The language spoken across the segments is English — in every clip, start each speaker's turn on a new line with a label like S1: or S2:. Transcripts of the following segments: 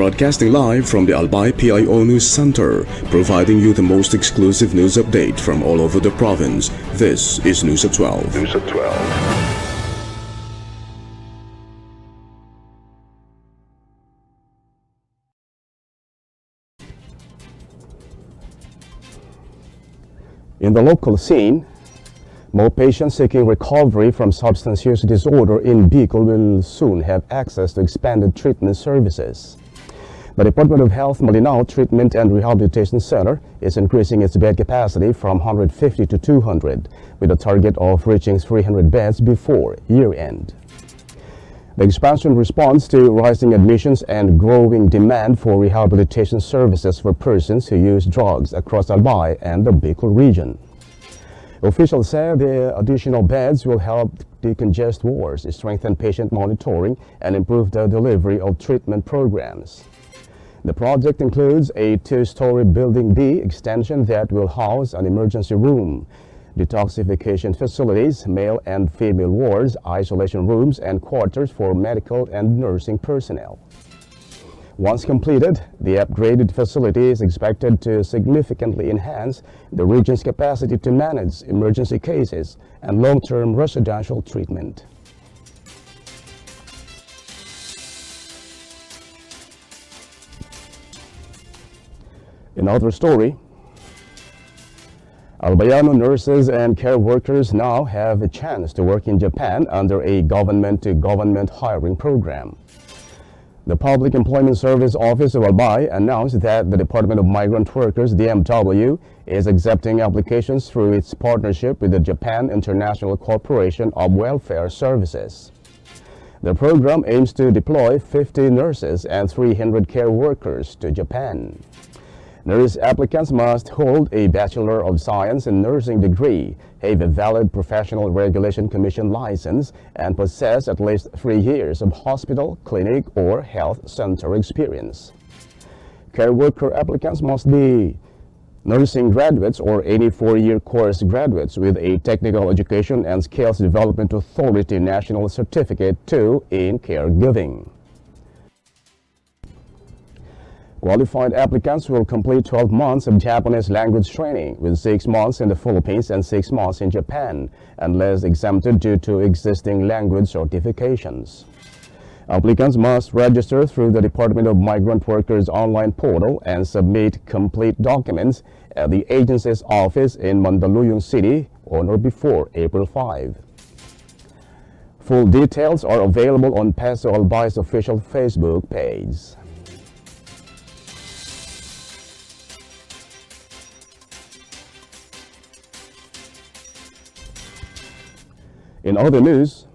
S1: Broadcasting live from the Albay PIO News Center, providing you the most exclusive news update from all over the province. This is News at 12. News at 12.
S2: In the local scene, more patients seeking recovery from substance use disorder in Bicol will soon have access to expanded treatment services. The Department of Health Malinao Treatment and Rehabilitation Center is increasing its bed capacity from 150 to 200, with a target of reaching 300 beds before year-end. The expansion responds to rising admissions and growing demand for rehabilitation services for persons who use drugs across Albay and the Bicol region. Officials say the additional beds will help decongest wards, strengthen patient monitoring, and improve the delivery of treatment programs. The project includes a two-story Building B extension that will house an emergency room, detoxification facilities, male and female wards, isolation rooms, and quarters for medical and nursing personnel. Once completed, the upgraded facility is expected to significantly enhance the region's capacity to manage emergency cases and long-term residential treatment. Another story, Albayano nurses and care workers now have a chance to work in Japan under a government-to-government hiring program. The Public Employment Service Office of Albay announced that the Department of Migrant Workers, DMW, is accepting applications through its partnership with the Japan International Corporation of Welfare Services. The program aims to deploy 50 nurses and 300 care workers to Japan. Nurse applicants must hold a Bachelor of Science in Nursing degree, have a valid Professional Regulation Commission license, and possess at least 3 years of hospital, clinic, or health center experience. Care worker applicants must be nursing graduates or 84-year course graduates with a Technical Education and Skills Development Authority National Certificate 2 in Caregiving. Qualified applicants will complete 12 months of Japanese language training, with 6 months in the Philippines and 6 months in Japan, unless exempted due to existing language certifications. Applicants must register through the Department of Migrant Workers online portal and submit complete documents at the agency's office in Mandaluyong City on or before April 5. Full details are available on PESO Albay's official Facebook page. In other news,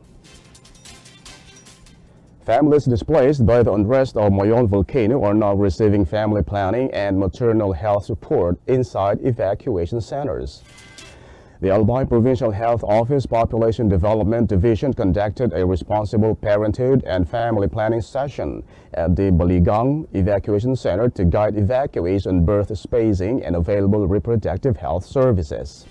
S2: families displaced by the unrest of Mayon volcano are now receiving family planning and maternal health support inside evacuation centers. The Albay Provincial Health Office Population Development Division conducted a responsible parenthood and family planning session at the Baligang Evacuation Center to guide evacuees on birth spacing and available reproductive health services.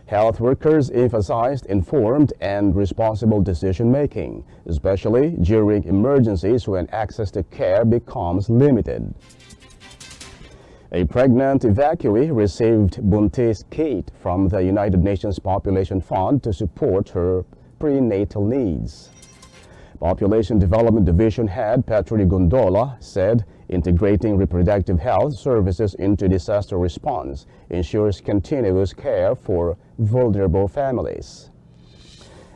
S2: Health workers emphasized informed and responsible decision-making, especially during emergencies when access to care becomes limited. A pregnant evacuee received Buntis kit from the United Nations Population Fund to support her prenatal needs. Population Development Division Head Petri Gondola said integrating reproductive health services into disaster response ensures continuous care for vulnerable families.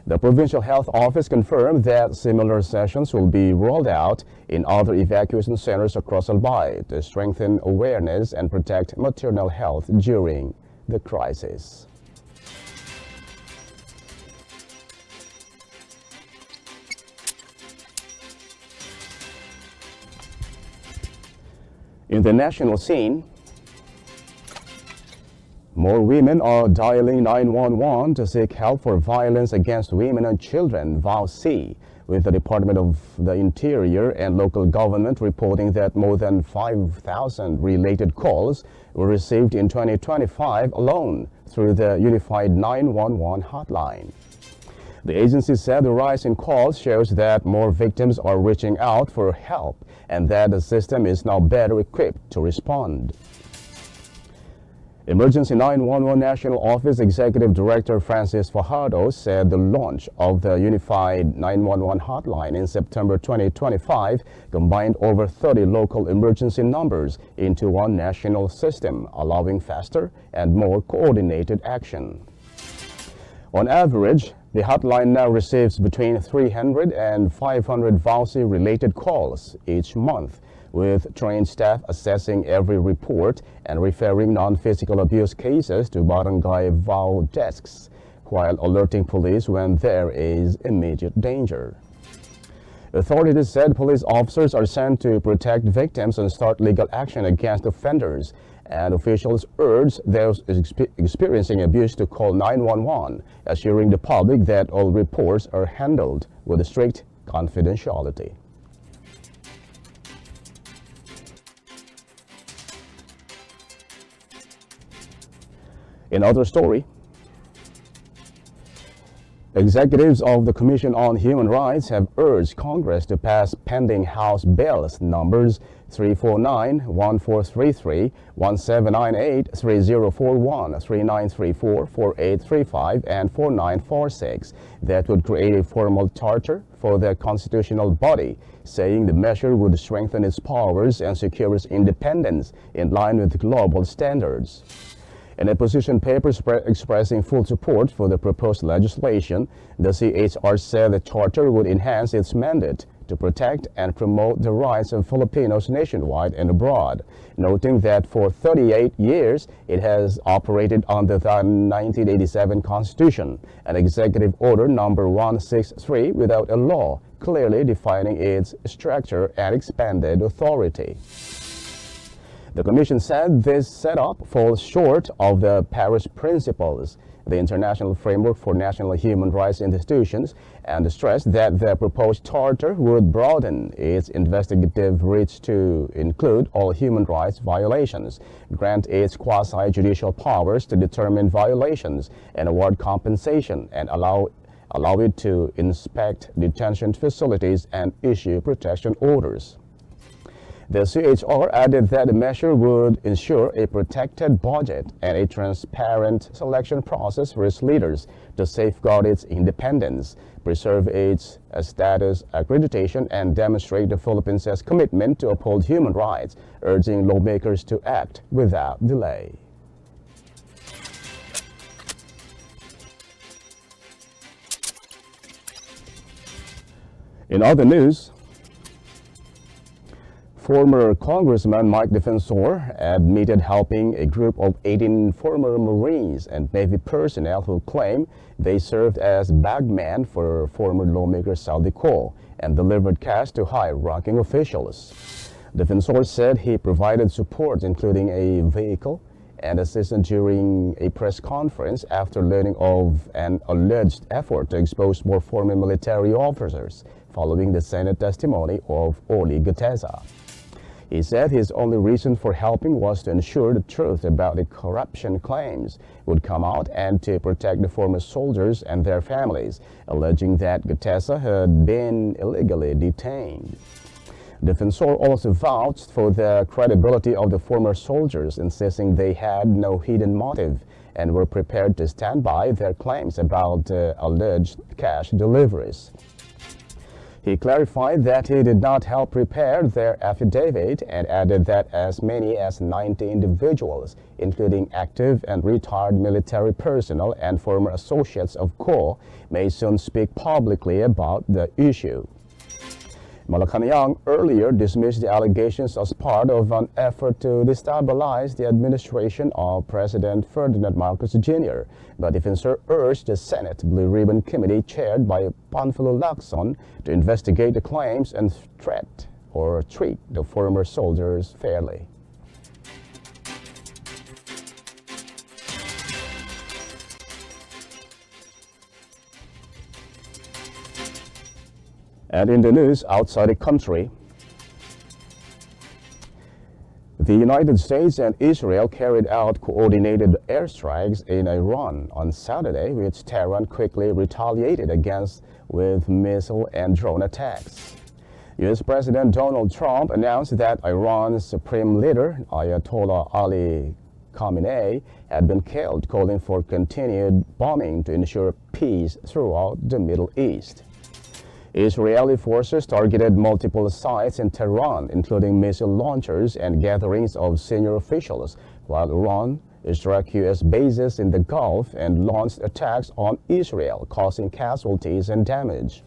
S2: The Provincial Health Office confirmed that similar sessions will be rolled out in other evacuation centers across Albay to strengthen awareness and protect maternal health during the crisis. In the national scene, more women are dialing 911 to seek help for violence against women and children, VAUC, with the Department of the Interior and local government reporting that more than 5,000 related calls were received in 2025 alone through the Unified 911 hotline. The agency said the rise in calls shows that more victims are reaching out for help and that the system is now better equipped to respond. Emergency 911 National Office Executive Director Francis Fajardo said the launch of the Unified 911 Hotline in September 2025 combined over 30 local emergency numbers into one national system, allowing faster and more coordinated action. On average, the hotline now receives between 300 and 500 VAUSI-related calls each month, with trained staff assessing every report and referring non-physical abuse cases to barangay VAU desks, while alerting police when there is immediate danger. Authorities said police officers are sent to protect victims and start legal action against offenders, and officials urge those experiencing abuse to call 911, assuring the public that all reports are handled with strict confidentiality. In other story, executives of the Commission on Human Rights have urged Congress to pass pending House bills numbers 349, 1433, 1798, 3041, 3934, 4835, and 4946 that would create a formal charter for the constitutional body, saying the measure would strengthen its powers and secure its independence in line with global standards. In a position paper expressing full support for the proposed legislation, the CHR said the charter would enhance its mandate to protect and promote the rights of Filipinos nationwide and abroad, noting that for 38 years it has operated under the 1987 Constitution, an Executive Order number 163 without a law clearly defining its structure and expanded authority. The Commission said this setup falls short of the Paris Principles, the international framework for national human rights institutions, and stressed that the proposed charter would broaden its investigative reach to include all human rights violations, grant its quasi-judicial powers to determine violations and award compensation, and allow it to inspect detention facilities and issue protection orders. The CHR added that the measure would ensure a protected budget and a transparent selection process for its leaders to safeguard its independence, preserve its status accreditation, and demonstrate the Philippines' commitment to uphold human rights, urging lawmakers to act without delay. In other news, former Congressman Mike Defensor admitted helping a group of 18 former Marines and Navy personnel who claim they served as bagmen for former lawmaker Saldi Co and delivered cash to high-ranking officials. Defensor said he provided support, including a vehicle and assistance during a press conference after learning of an alleged effort to expose more former military officers following the Senate testimony of Oli Gutesa. He said his only reason for helping was to ensure the truth about the corruption claims would come out and to protect the former soldiers and their families, alleging that Gutesa had been illegally detained. Defensor also vouched for the credibility of the former soldiers, insisting they had no hidden motive and were prepared to stand by their claims about alleged cash deliveries. He clarified that he did not help prepare their affidavit and added that as many as 90 individuals, including active and retired military personnel and former associates of COO, may soon speak publicly about the issue. Malacanang earlier dismissed the allegations as part of an effort to destabilize the administration of President Ferdinand Marcos Jr., but Defensor urged the Senate Blue Ribbon Committee chaired by Panfilo Lacson to investigate the claims and treat the former soldiers fairly. And in the news outside the country, The United States and Israel carried out coordinated airstrikes in Iran on Saturday, which Tehran quickly retaliated against with missile and drone attacks. U.S. President Donald Trump announced that Iran's supreme leader, Ayatollah Ali Khamenei, had been killed, calling for continued bombing to ensure peace throughout the Middle East. Israeli forces targeted multiple sites in Tehran, including missile launchers and gatherings of senior officials, while Iran struck U.S. bases in the Gulf and launched attacks on Israel, causing casualties and damage.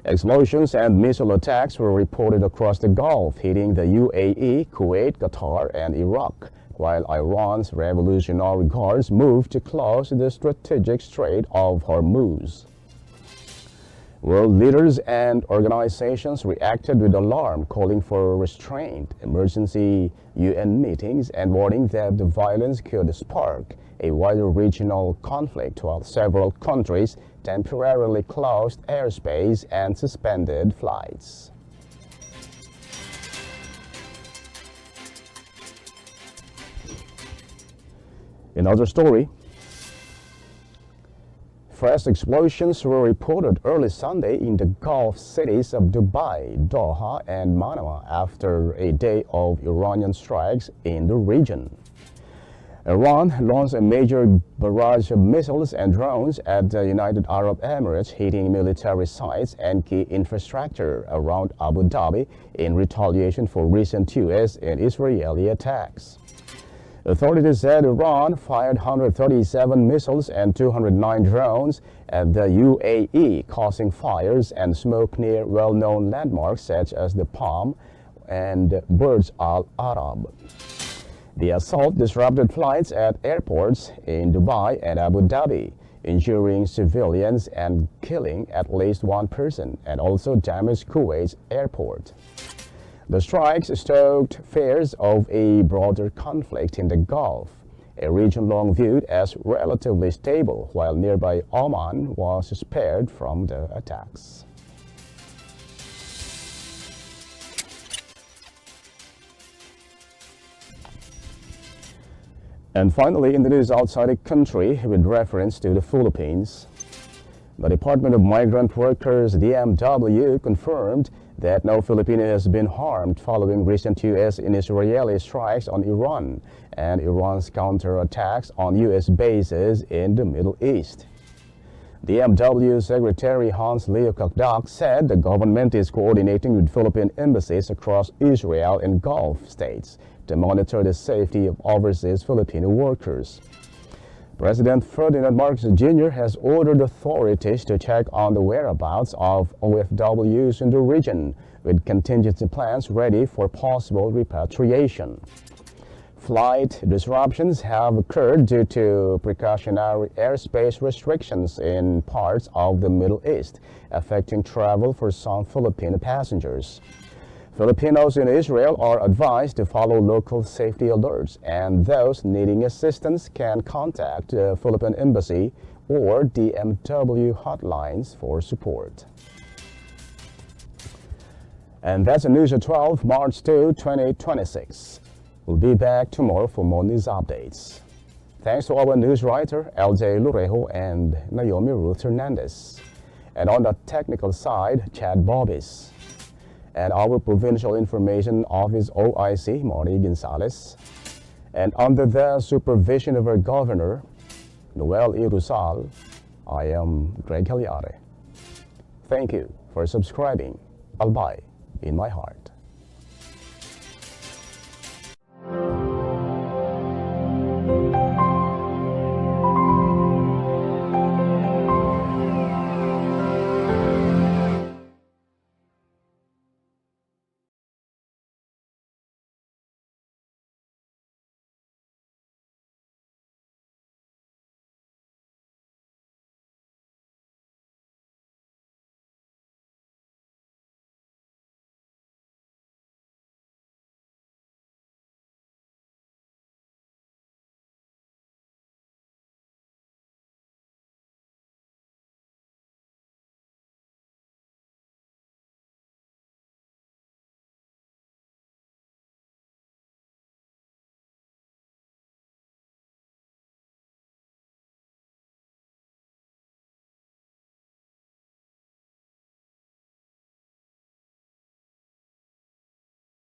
S2: Explosions and missile attacks were reported across the Gulf, hitting the UAE, Kuwait, Qatar, and Iraq, while Iran's Revolutionary Guards moved to close the strategic Strait of Hormuz. World leaders and organizations reacted with alarm, calling for restraint, emergency UN meetings, and warning that the violence could spark a wider regional conflict, while several countries temporarily closed airspace and suspended flights. In other story, fresh explosions were reported early Sunday in the Gulf cities of Dubai, Doha, and Manama after a day of Iranian strikes in the region. Iran launched a major barrage of missiles and drones at the United Arab Emirates, hitting military sites and key infrastructure around Abu Dhabi in retaliation for recent U.S. and Israeli attacks. Authorities said Iran fired 137 missiles and 209 drones at the UAE, causing fires and smoke near well-known landmarks such as the Palm and Burj Al Arab. The assault disrupted flights at airports in Dubai and Abu Dhabi, injuring civilians and killing at least one person, and also damaged Kuwait's airport. The strikes stoked fears of a broader conflict in the Gulf, a region long viewed as relatively stable, while nearby Oman was spared from the attacks. And finally, in the news outside the country, with reference to the Philippines, the Department of Migrant Workers, DMW, confirmed that no Filipino has been harmed following recent U.S. and Israeli strikes on Iran and Iran's counterattacks on U.S. bases in the Middle East. DMW Secretary Hans Leo Kakdak said the government is coordinating with Philippine embassies across Israel and Gulf states to monitor the safety of overseas Filipino workers. President Ferdinand Marcos Jr. has ordered authorities to check on the whereabouts of OFWs in the region, with contingency plans ready for possible repatriation. Flight disruptions have occurred due to precautionary airspace restrictions in parts of the Middle East, affecting travel for some Filipino passengers. Filipinos in Israel are advised to follow local safety alerts, and those needing assistance can contact the Philippine Embassy or DMW hotlines for support. And that's the news at 12, March 2, 2026. We'll be back tomorrow for more news updates. Thanks to our news writer, LJ Lurejo and Naomi Ruth Hernandez. And on the technical side, Chad Bobbis. And our Provincial Information Office OIC, Moni Gonzalez. And under the supervision of our Governor, Noel Irusal, I am Greg Hallare. Thank you for subscribing. Albay in my heart.